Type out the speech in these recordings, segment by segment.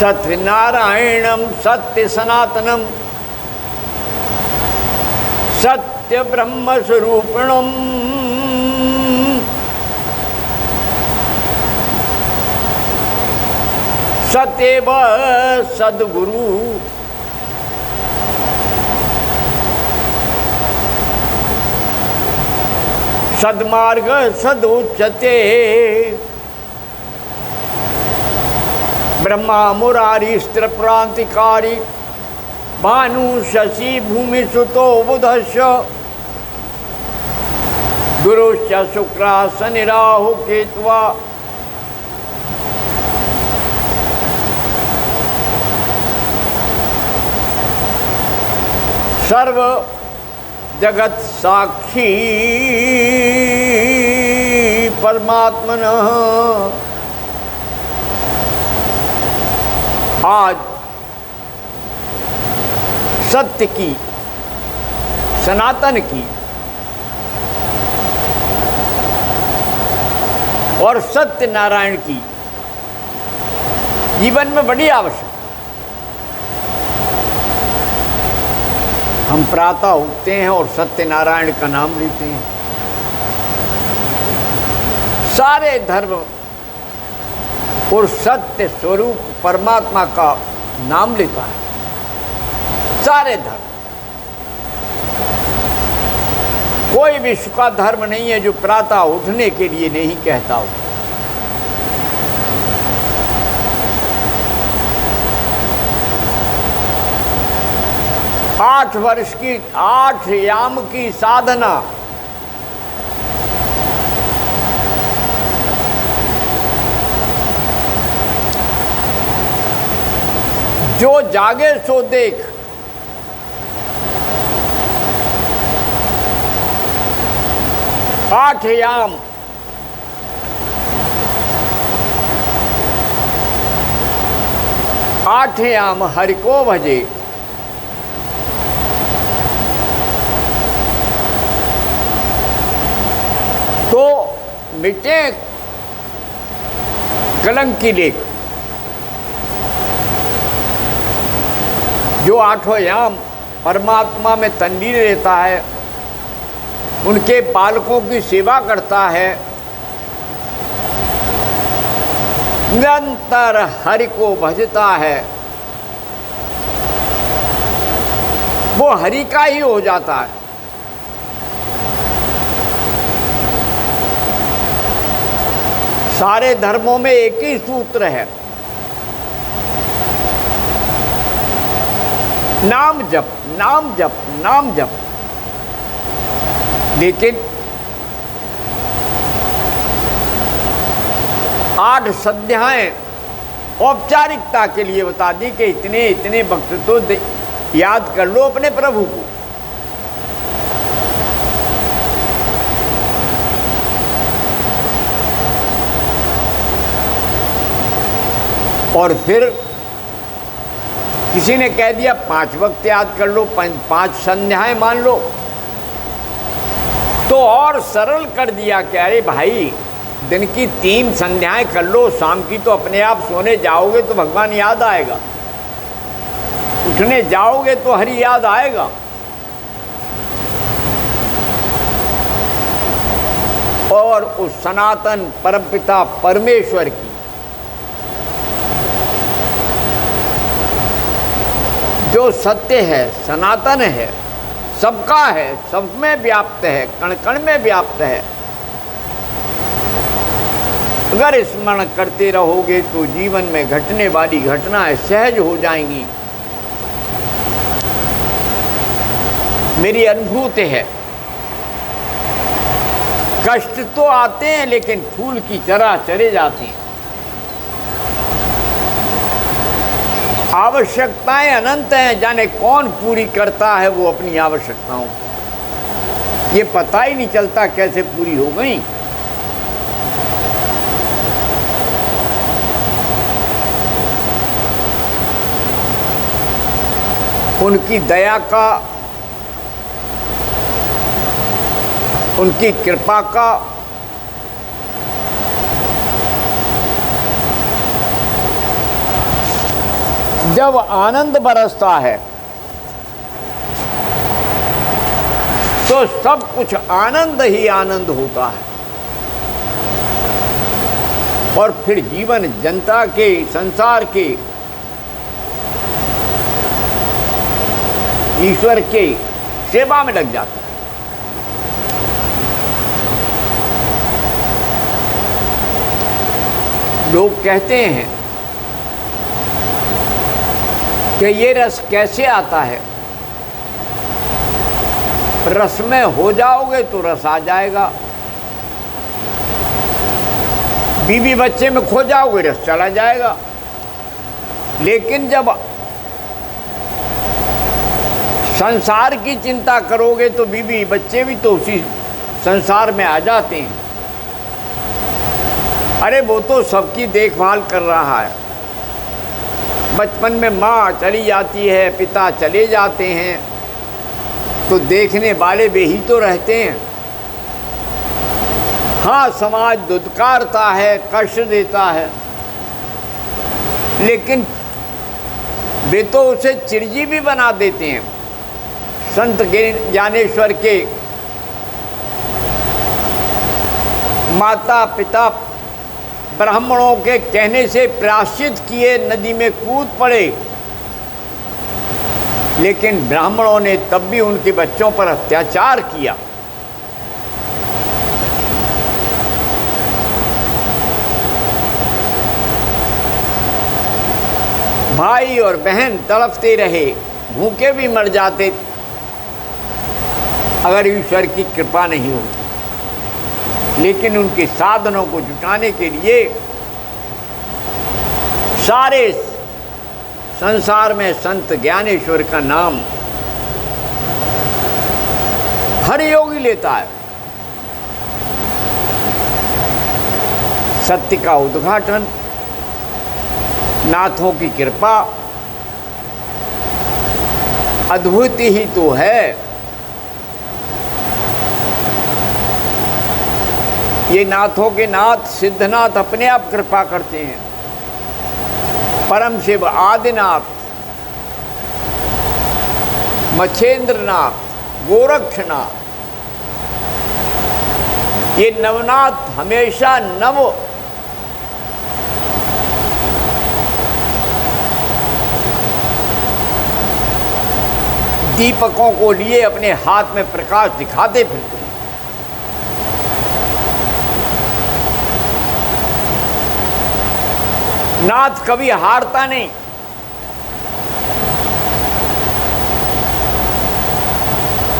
सत्यनारायणं सत्य सनातनं सत्य ब्रह्म स्वरूपिणं सत्यव सद्गुरु सद्मार्ग सदुच्यते ब्रह्मा मुरारी स्त्रिप्रांतिकारी भानु शशि भूमि सुतो बुधश्च गुरुश्च शुक्र शनि राहु केतवा सर्व जगत साक्षी परमात्मनः। आज सत्य की, सनातन की और सत्य नारायण की जीवन में बड़ी आवश्यकता। हम प्रातः उठते हैं और सत्यनारायण का नाम लेते हैं। सारे धर्म और सत्य स्वरूप परमात्मा का नाम लेता है। सारे धर्म, कोई विश्व का धर्म नहीं है जो प्रातः उठने के लिए नहीं कहता हो। आठ वर्ष की 8 याम की साधना, जो जागे सो देख, आठ याम आठ याम हरि को भजे, तो मिटे कलंक की लेख। जो आठों याम परमात्मा में तन्लीन रहता है, उनके बालकों की सेवा करता है, निरंतर हरि को भजता है, वो हरि का ही हो जाता है। सारे धर्मों में एक ही सूत्र है, नाम जप, नाम जप, नाम जप। लेकिन 8 संध्याएं औपचारिकता के लिए बता दी कि इतने इतने वक्त तो याद कर लो अपने प्रभु को। और फिर किसी ने कह दिया 5 वक्त याद कर लो, 5 संध्याएं मान लो, तो और सरल कर दिया कि अरे भाई दिन की 3 संध्याएं कर लो, शाम की तो अपने आप सोने जाओगे तो भगवान याद आएगा, उठने जाओगे तो हरि याद आएगा। और उस सनातन परमपिता परमेश्वर की जो सत्य है, सनातन है, सबका है, सब में व्याप्त है, कण कण में व्याप्त है, अगर स्मरण करते रहोगे तो जीवन में घटने वाली घटनाएं सहज हो जाएंगी। मेरी अनुभूति है, कष्ट तो आते हैं लेकिन फूल की तरह चले जाते हैं। आवश्यकताएं अनंत हैं, जाने कौन पूरी करता है वो अपनी आवश्यकताओं को, ये पता ही नहीं चलता कैसे पूरी हो गई। उनकी दया का, उनकी कृपा का जब आनंद बरसता है तो सब कुछ आनंद ही आनंद होता है, और फिर जीवन जनता के, संसार के, ईश्वर के सेवा में लग जाता है। लोग कहते हैं कि ये रस कैसे आता है? रस में हो जाओगे तो रस आ जाएगा, बीवी बच्चे में खो जाओगे रस चला जाएगा। लेकिन जब संसार की चिंता करोगे तो बीवी बच्चे भी तो उसी संसार में आ जाते हैं। अरे वो तो सबकी देखभाल कर रहा है। बचपन में माँ चली जाती है, पिता चले जाते हैं, तो देखने वाले वे ही तो रहते हैं। हाँ, समाज दुत्कारता है, कष्ट देता है, लेकिन वे तो उसे चिरजीवी बना देते हैं। संत ज्ञानेश्वर के माता पिता ब्राह्मणों के कहने से प्रायश्चित किए नदी में कूद पड़े, लेकिन ब्राह्मणों ने तब भी उनके बच्चों पर अत्याचार किया। भाई और बहन तड़पते रहे, भूखे भी मर जाते अगर ईश्वर की कृपा नहीं होती। लेकिन उनके साधनों को जुटाने के लिए सारे संसार में संत ज्ञानेश्वर का नाम हर योगी लेता है। सत्य का उद्घाटन, नाथों की कृपा अद्भुत ही तो है। ये नाथों के नाथ सिद्धनाथ अपने आप कृपा करते हैं। परम शिव आदिनाथ, मच्छेंद्रनाथ, गोरक्षनाथ, ये नवनाथ हमेशा नव दीपकों को लिए अपने हाथ में प्रकाश दिखाते फिरते हैं। नाथ कभी हारता नहीं।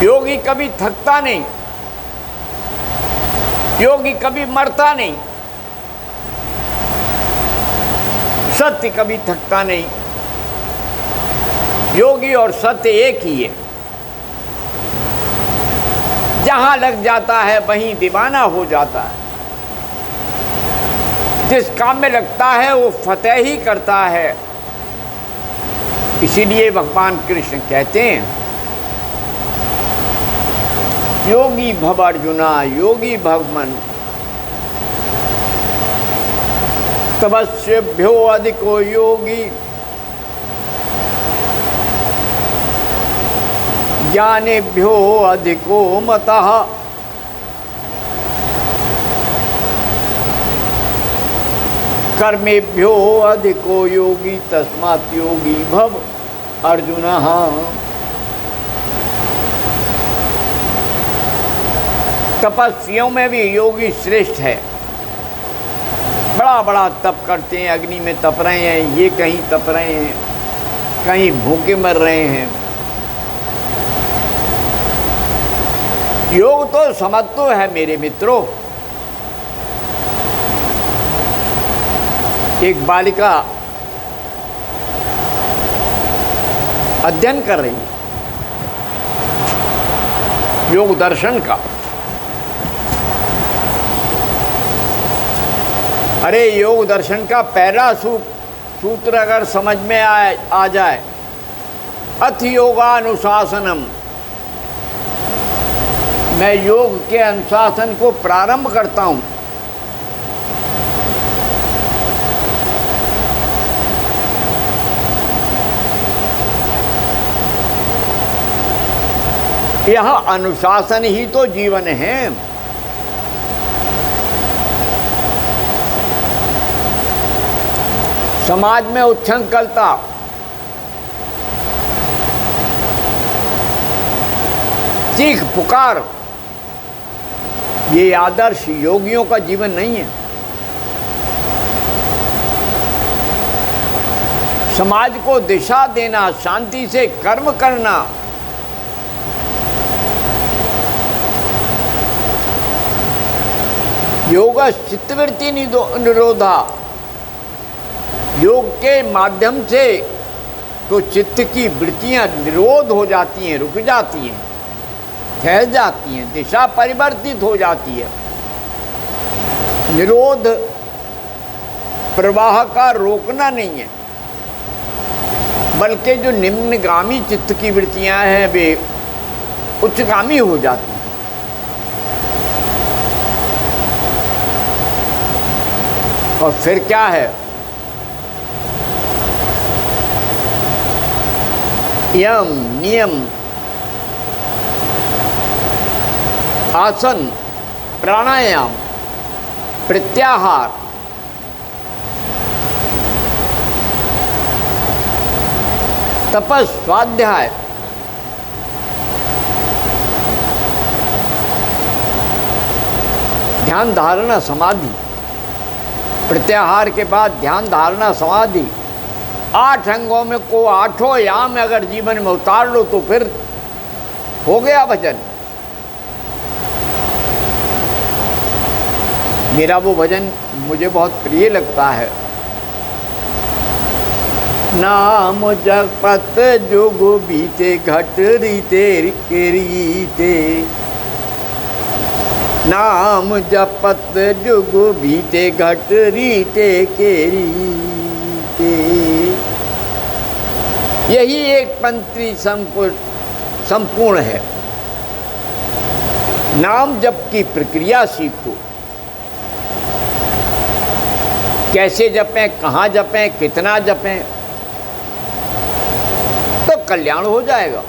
योगी कभी थकता नहीं, योगी कभी मरता नहीं, सत्य कभी थकता नहीं। योगी और सत्य एक ही है। जहां लग जाता है वहीं दीवाना हो जाता है। जिस काम में लगता है वो फतेह ही करता है। इसीलिए भगवान कृष्ण कहते हैं, योगी भव अर्जुना योगी भव मनु, तपस्येभ्यो अधिको योगी, ज्ञानेभ्यो अधिको मतः। कर्मेभ्यो अधिको योगी तस्मात् योगी भव अर्जुनः। तपस्वियों में भी योगी श्रेष्ठ है। बड़ा बड़ा तप करते हैं, अग्नि में तप रहे हैं, ये कहीं तप रहे हैं, कहीं भूखे मर रहे हैं। योग तो समत्व है मेरे मित्रों। एक बालिका अध्ययन कर रही है योग दर्शन का। अरे योग दर्शन का पहला सूत्र अगर समझ में आ जाए, अथ योगानुशासनम, मैं योग के अनुशासन को प्रारंभ करता हूँ। यह अनुशासन ही तो जीवन है। समाज में उच्छृंखलता, चीख पुकार, ये आदर्श योगियों का जीवन नहीं है। समाज को दिशा देना, शांति से कर्म करना, योग चित्तवृत्ति निरोधा, योग के माध्यम से तो चित्त की वृत्तियां निरोध हो जाती हैं, रुक जाती हैं, ठहर जाती हैं, दिशा परिवर्तित हो जाती है। निरोध प्रवाह का रोकना नहीं है, बल्कि जो निम्नगामी चित्त की वृत्तियां हैं वे उच्चगामी हो जाती हैं। और फिर क्या है, यम नियम, आसन, प्राणायाम, प्रत्याहार, तपस, स्वाध्याय, ध्यान धारणा समाधि, प्रत्याहार के बाद ध्यान धारणा समाधि, 8 अंगों में को 8 याम अगर जीवन में उतार लो तो फिर हो गया भजन। मेरा वो भजन मुझे बहुत प्रिय लगता है। नाम जपत जुग बीते घट रीते रीते, नाम जपत जुग बीते घट रीते के रीते। यही एक पंक्ति संपूर्ण है। नाम जप की प्रक्रिया सीखो, कैसे जपें, कहाँ जपें, कितना जपें, तो कल्याण हो जाएगा।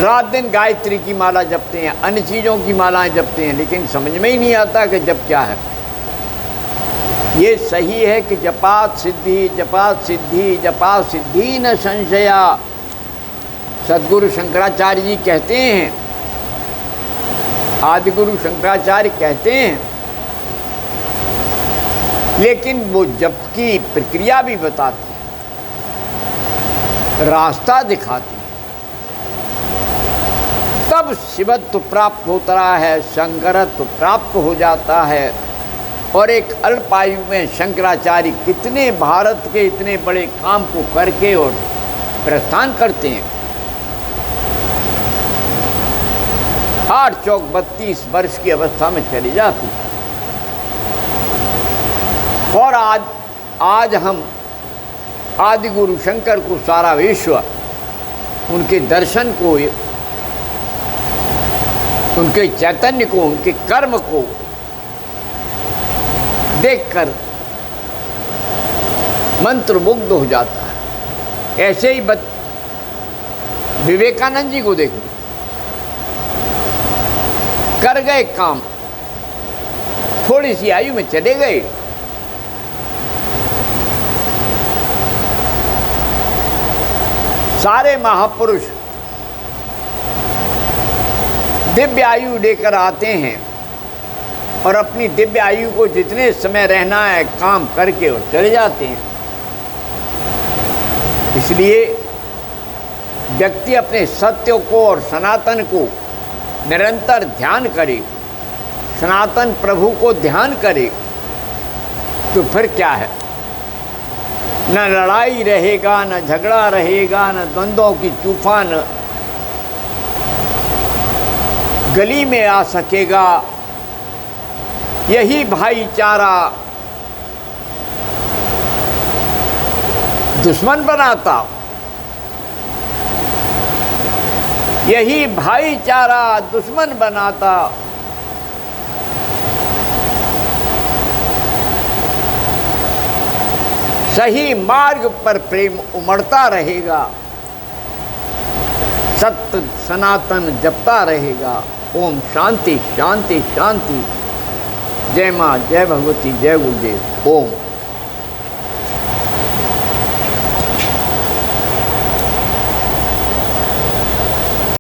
रात दिन गायत्री की माला जपते हैं, अन्य चीज़ों की मालाएं जपते हैं, लेकिन समझ में ही नहीं आता कि जप क्या है। ये सही है कि जपात सिद्धि, जपात सिद्धि, जपात सिद्धि न संशया, सद्गुरु शंकराचार्य जी कहते हैं, आदिगुरु शंकराचार्य कहते हैं। लेकिन वो जप की प्रक्रिया भी बताते हैं, रास्ता दिखाते हैं, तब शिवत्व प्राप्त होता है, शंकरत्व प्राप्त हो जाता है। और एक अल्पायु में शंकराचार्य कितने भारत के इतने बड़े काम को करके और प्रस्थान करते हैं। 8 चौक 32 वर्ष की अवस्था में चली जाती। और आज हम आदिगुरु शंकर को, सारा विश्व उनके दर्शन को, उनके चैतन्य को, उनके कर्म को देखकर मंत्रमुग्ध हो जाता है। ऐसे ही विवेकानंद जी को देखो, कर गए काम, थोड़ी सी आयु में चले गए। सारे महापुरुष दिव्य आयु लेकर आते हैं और अपनी दिव्य आयु को जितने समय रहना है काम करके और चले जाते हैं। इसलिए व्यक्ति अपने सत्य को और सनातन को निरंतर ध्यान करे, सनातन प्रभु को ध्यान करे, तो फिर क्या है, न लड़ाई रहेगा, न झगड़ा रहेगा, न द्वंद्वों की तूफान गली में आ सकेगा। यही भाईचारा दुश्मन बनाता, यही भाईचारा दुश्मन बनाता। सही मार्ग पर प्रेम उमड़ता रहेगा, सत्य सनातन जपता रहेगा। ओम शांति शांति शांति। जय माँ, जय भगवती, जय गुरुदेव। ओम।